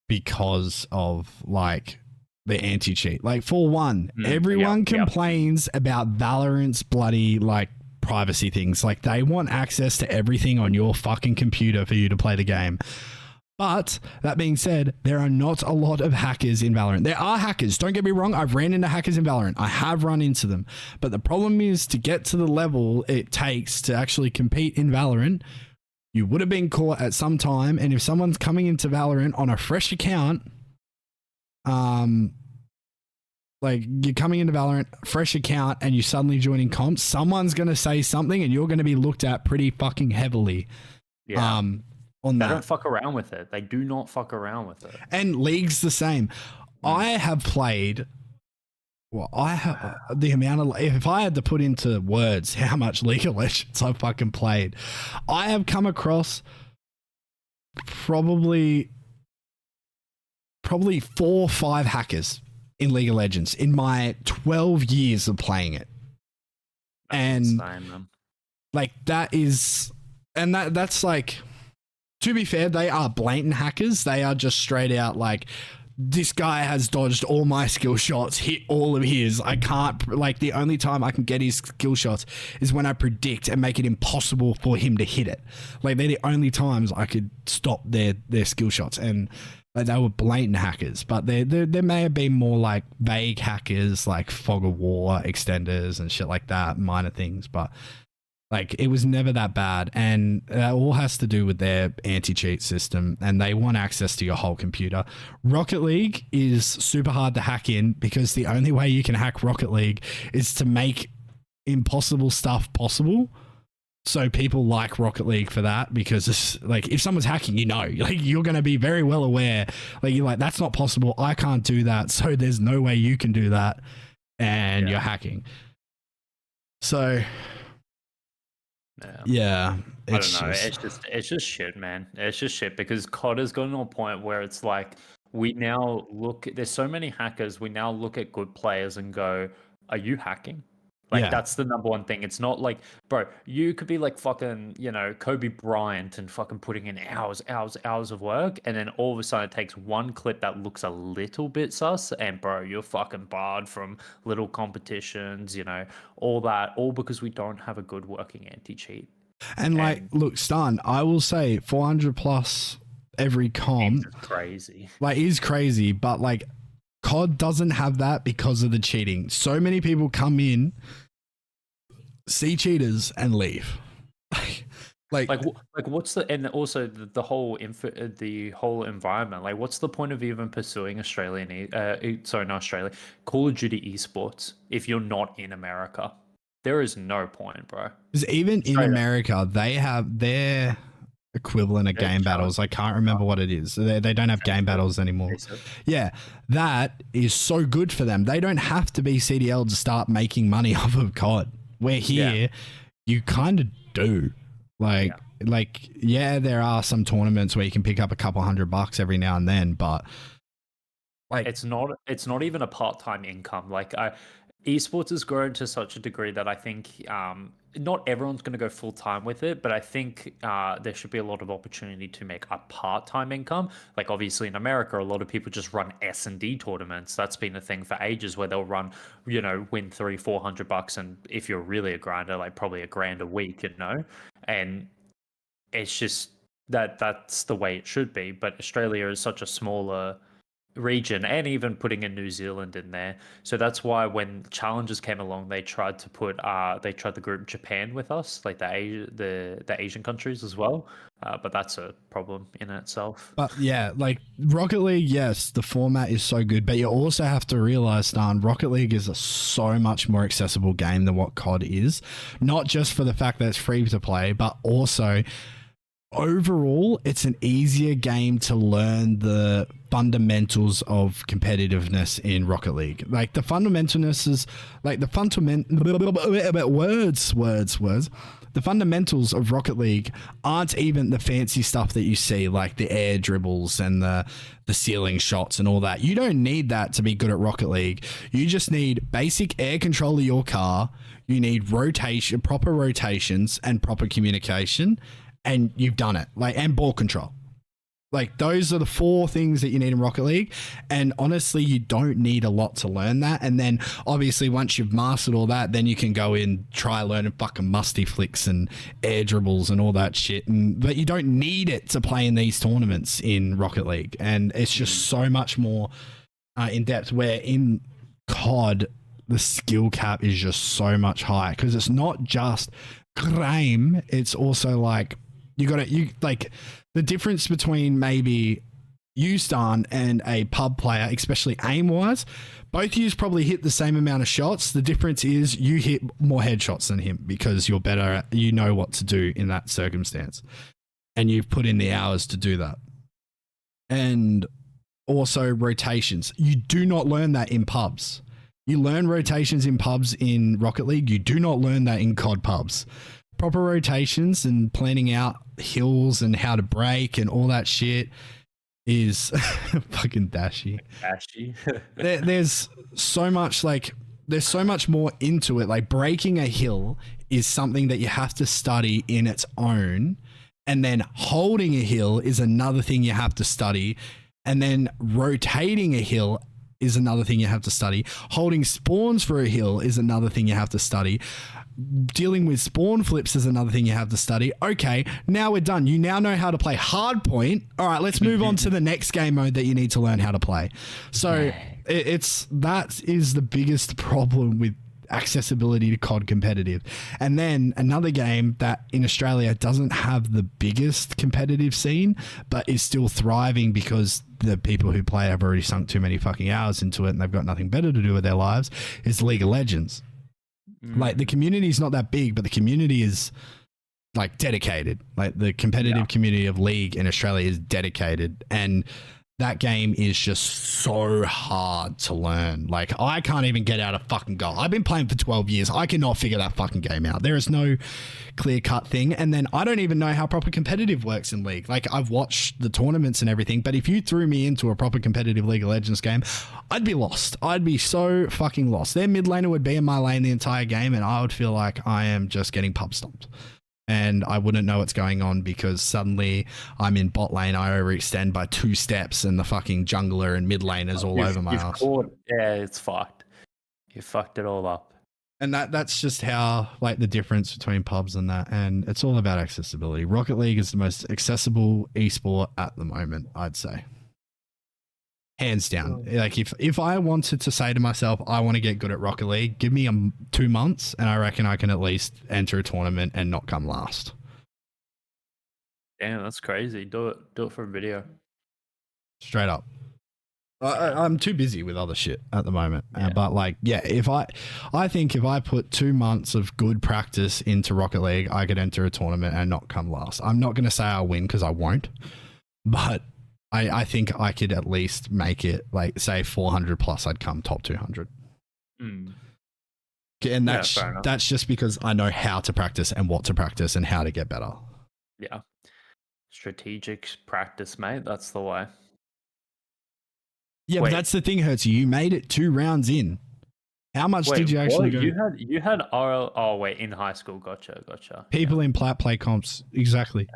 because of, like, the anti-cheat. Like, for one, everyone complains about Valorant's bloody, like, privacy things. Like, they want access to everything on your fucking computer for you to play the game. But that being said, there are not a lot of hackers in Valorant. There are hackers. Don't get me wrong. I've ran into hackers in Valorant. I have run into them. But the problem is, to get to the level it takes to actually compete in Valorant, you would have been caught at some time. And if someone's coming into Valorant on a fresh account, like, you're coming into Valorant, fresh account, and you suddenly joining comps, someone's going to say something and you're going to be looked at pretty fucking heavily. Yeah. They don't fuck around with it. They do not fuck around with it. And League's the same. I have played, the amount of, if I had to put into words how much League of Legends I've fucking played, I have come across probably probably 4 or 5 hackers in League of Legends in my 12 years of playing it. That's insane, man. Like that's like, to be fair, they are blatant hackers. They are just straight out like, this guy has dodged all my skill shots, hit all of his. I can't, like, the only time I can get his skill shots is when I predict and make it impossible for him to hit it. Like, they're the only times I could stop their skill shots. And like, they were blatant hackers, but there may have been more like vague hackers, like fog of war extenders and shit like that, minor things, but like, it was never that bad. And that all has to do with their anti-cheat system, and they want access to your whole computer. Rocket League is super hard to hack in, because the only way you can hack Rocket League is to make impossible stuff possible. So people like Rocket League for that, because it's like, if someone's hacking, like, you're going to be very well aware. Like, you're like, that's not possible. I can't do that. So there's no way you can do that. And you're hacking. So... yeah, I don't know. It's just shit, man. It's just shit, because COD has gotten to a point where it's like, we now look. There's so many hackers. We now look at good players and go, "Are you hacking?" Like, that's the number one thing. It's not like, bro, you could be like fucking, Kobe Bryant and fucking putting in hours of work, and then all of a sudden it takes one clip that looks a little bit sus, and bro, you're fucking barred from little competitions, all that, all because we don't have a good working anti-cheat. And like, look, Stan, I will say 400 plus every comp crazy. Like, is crazy, but like, COD doesn't have that because of the cheating. So many people come in, see cheaters, and leave. like what's the, and also the whole environment. Like, what's the point of even pursuing not Australia, Call of Duty eSports if you're not in America? There is no point, bro. Because even in America, they have their equivalent of game battles. I can't remember what it is. They don't have game battles anymore. Yeah, that is so good for them. They don't have to be CDL to start making money off of COD. Where here, you kind of do. Like, there are some tournaments where you can pick up a couple $100 every now and then, but like, it's not even a part-time income. Like, esports has grown to such a degree that I think not everyone's going to go full-time with it, but I think there should be a lot of opportunity to make a part-time income. Like, obviously in America, a lot of people just run S&D tournaments. That's been a thing for ages, where they'll run, win $300-400, and if you're really a grinder, like probably $1,000 a week, and it's just that's the way it should be. But Australia is such a smaller region, and even putting in New Zealand in there, so that's why when challenges came along, they tried to group Japan with us, like the Asian countries as well, but that's a problem in itself. But yeah, like Rocket League, yes, the format is so good, but you also have to realize, Stan, Rocket League is a so much more accessible game than what COD is, not just for the fact that it's free to play, but also overall, it's an easier game to learn the fundamentals of competitiveness in Rocket League. Like, the fundamentalness is like the the fundamentals of Rocket League aren't even the fancy stuff that you see, like the air dribbles and the ceiling shots and all that. You don't need that to be good at Rocket League. You just need basic air control of your car. You need proper rotations and proper communication, and you've done it. Like, and ball control. Like, those are the 4 things that you need in Rocket League. And honestly, you don't need a lot to learn that. And then obviously once you've mastered all that, then you can go in, try learning fucking musty flicks and air dribbles and all that shit. But you don't need it to play in these tournaments in Rocket League. And it's just so much more in depth, where in COD, the skill cap is just so much higher, because it's not just crime. It's also like, the difference between maybe you, Stan, and a pub player, especially aim-wise, both of you probably hit the same amount of shots. The difference is you hit more headshots than him, because you're better at, you know what to do in that circumstance, and you've put in the hours to do that. And also rotations. You do not learn that in pubs. You learn rotations in pubs in Rocket League. You do not learn that in COD pubs. Proper rotations and planning out hills and how to break and all that shit. is fucking dashy. Ashy. There's so much like there's so much more into it. Like breaking a hill is something that you have to study in its own, and then holding a hill is another thing you have to study, and then rotating a hill is another thing you have to study. Holding spawns for a hill is another thing you have to study. Dealing with spawn flips is another thing you have to study. Okay, now we're done. You now know how to play hardpoint. All right, let's move on to the next game mode that you need to learn how to play. So that is the biggest problem with accessibility to COD competitive. And then another game that in Australia doesn't have the biggest competitive scene, but is still thriving because the people who play have already sunk too many fucking hours into it and they've got nothing better to do with their lives, is League of Legends. Like the community is not that big, but the community is like dedicated. Like the competitive community of League in Australia is dedicated, and that game is just so hard to learn. Like I can't even get out a fucking goal. I've been playing for 12 years. I cannot figure that fucking game out. There is no clear cut thing. And then I don't even know how proper competitive works in League. Like I've watched the tournaments and everything, but if you threw me into a proper competitive League of Legends game, I'd be lost. I'd be so fucking lost. Their mid laner would be in my lane the entire game and I would feel like I am just getting pub stomped. And I wouldn't know what's going on because suddenly I'm in bot lane, I overextend by 2 steps and the fucking jungler and mid lane is all over my ass. Yeah, it's fucked. You fucked it all up. And that's just how, like, the difference between pubs and that. And it's all about accessibility. Rocket League is the most accessible esport at the moment, I'd say. Hands down. Like if I wanted to say to myself, I want to get good at Rocket League, give me 2 months and I reckon I can at least enter a tournament and not come last. Damn, that's crazy. Do it for a video. Straight up. I'm too busy with other shit at the moment. But like, yeah, I think if I put 2 months of good practice into Rocket League, I could enter a tournament and not come last. I'm not going to say I'll win because I won't, but I think I could at least make it, like, say 400 plus, I'd come top 200. And that's just because I know how to practice and what to practice and how to get better. Yeah. Strategic practice, mate. That's the way. Yeah, but that's the thing, Hertzy. You made it 2 rounds in. How much did you actually go? You had RL. Oh wait, in high school. Gotcha. People in plat play comps, exactly.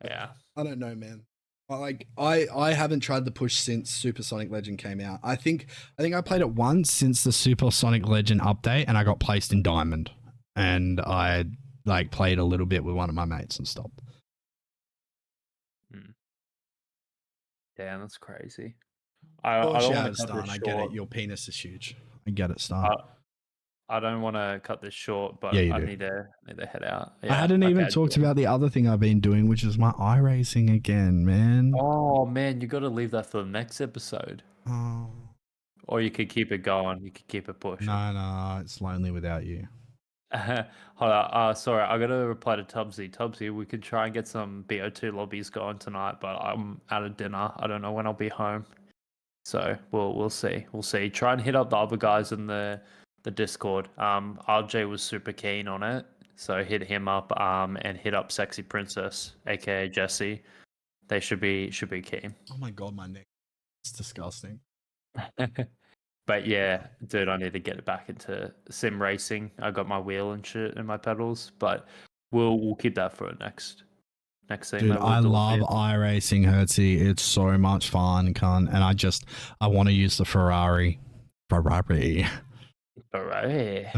Yeah. I don't know, man. Like I haven't tried the push since Supersonic Legend came out. I think I played it once since the Supersonic Legend update, and I got placed in Diamond, and I like played a little bit with one of my mates and stopped. Damn, that's crazy. I don't want to cut this short. I get it. Your penis is huge. I get it, Stan. I don't want to cut this short, but I need to head out. Yeah, I hadn't even talked about the other thing I've been doing, which is my iRacing again, man. Oh man, you got to leave that for the next episode. Oh. Or you could keep it going. You could keep it pushing. No, it's lonely without you. Hold on. Sorry, I got to reply to Tubbsy. Tubbsy, we could try and get some BO2 lobbies going tonight, but I'm out of dinner. I don't know when I'll be home. So we'll see. We'll see. Try and hit up the other guys in the Discord. RJ was super keen on it, so hit him up. And hit up Sexy Princess, aka Jessie. They should be keen. Oh my god, my neck. It's disgusting. But yeah, dude, I need to get it back into sim racing. I got my wheel and shit and my pedals, but we'll keep that for next thing. Dude, I love iRacing, Hertzy. It's so much fun, cunt. And I want to use the Ferrari. The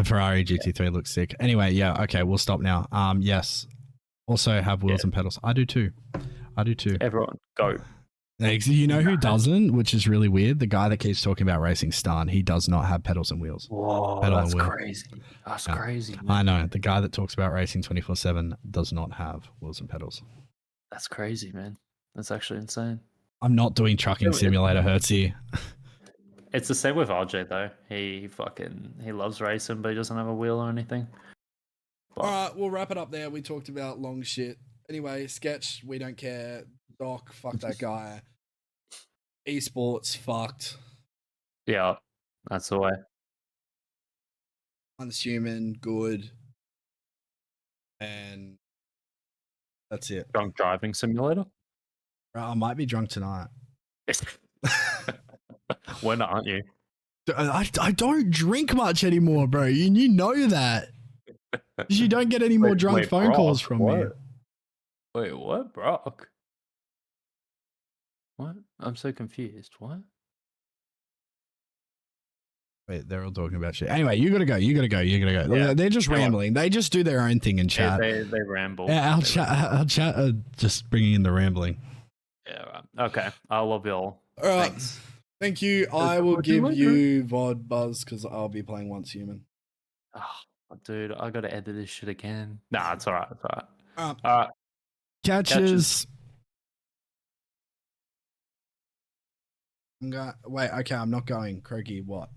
Ferrari GT3 looks sick. Anyway, yeah, okay, we'll stop now. Yes. Also have wheels and pedals. I do too. Everyone, go. You know who doesn't, which is really weird? The guy that keeps talking about racing Stan, he does not have pedals and wheels. Whoa, that's crazy. That's crazy. Man. I know. The guy that talks about racing 24/7 does not have wheels and pedals. That's crazy, man. That's actually insane. I'm not doing trucking simulator, Hertzy. It's the same with RJ though. He loves racing, but he doesn't have a wheel or anything. But... All right, we'll wrap it up there. We talked about long shit. Anyway, Sketch, we don't care. Doc, fuck that guy. eSports, fucked. Yeah, that's the way. Unshuman, good. And that's it. Drunk driving simulator? I might be drunk tonight. When aren't you? I don't drink much anymore, bro. You know that. You don't get any more drunk phone calls from me. Wait, what? Brock? What? I'm so confused. What? Wait, they're all talking about shit. Anyway, you gotta go. Yeah. They're just rambling. They just do their own thing in chat. They ramble. Yeah, our chat are just bringing in the rambling. Yeah, right. Okay. I love you all. All right. Thanks. Thank you. I will give you VOD Buzz because I'll be playing Once Human. Oh, dude, I gotta edit this shit again. Nah, it's alright. It's alright. All right. Catches. Wait, okay, I'm not going. Croaky, what?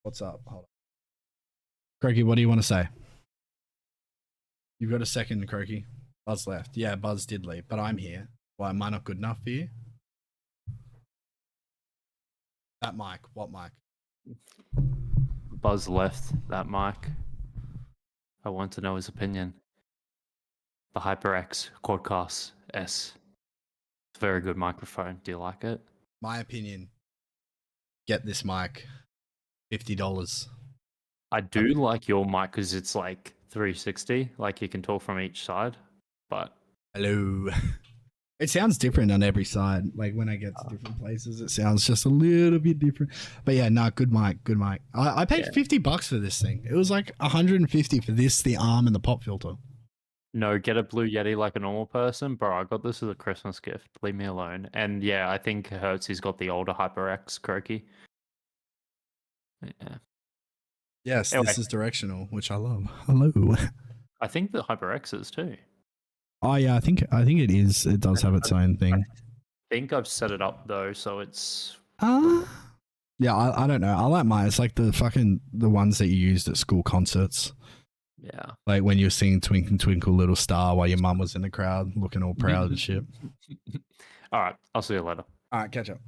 What's up? Hold on. Croaky, what do you want to say? You've got a second, Croaky. Buzz left. Yeah, Buzz did leave, but I'm here. Why, am I not good enough for you? That mic. What mic? Buzz left that mic. I want to know his opinion. The HyperX Quadcast S. It's a very good microphone. Do you like it? My opinion. Get this mic. $50. I do like your mic because it's like 360. Like you can talk from each side. But hello. It sounds different on every side. Like when I get to different places, it sounds just a little bit different. But yeah, no, good mic, good mic. I paid $50 for this thing. It was like $150 for this, the arm, and the pop filter. No, get a Blue Yeti like a normal person. Bro, I got this as a Christmas gift. Leave me alone. And yeah, I think Hertzy's got the older HyperX Croaky. Yeah. Yes, anyway. This is directional, which I love. Hello. I think the HyperX is too. Oh yeah, I think it is. It does have its own thing. I think I've set it up though, so it's yeah, I don't know. I like mine. It's like the ones that you used at school concerts. Yeah. Like when you were singing Twinkle Twinkle Little Star while your mum was in the crowd looking all proud and shit. All right. I'll see you later. All right. Catch up.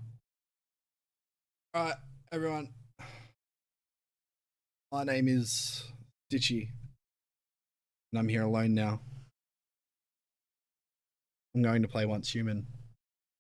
All right, everyone. My name is Stitchy. And I'm here alone now. I'm going to play Once Human.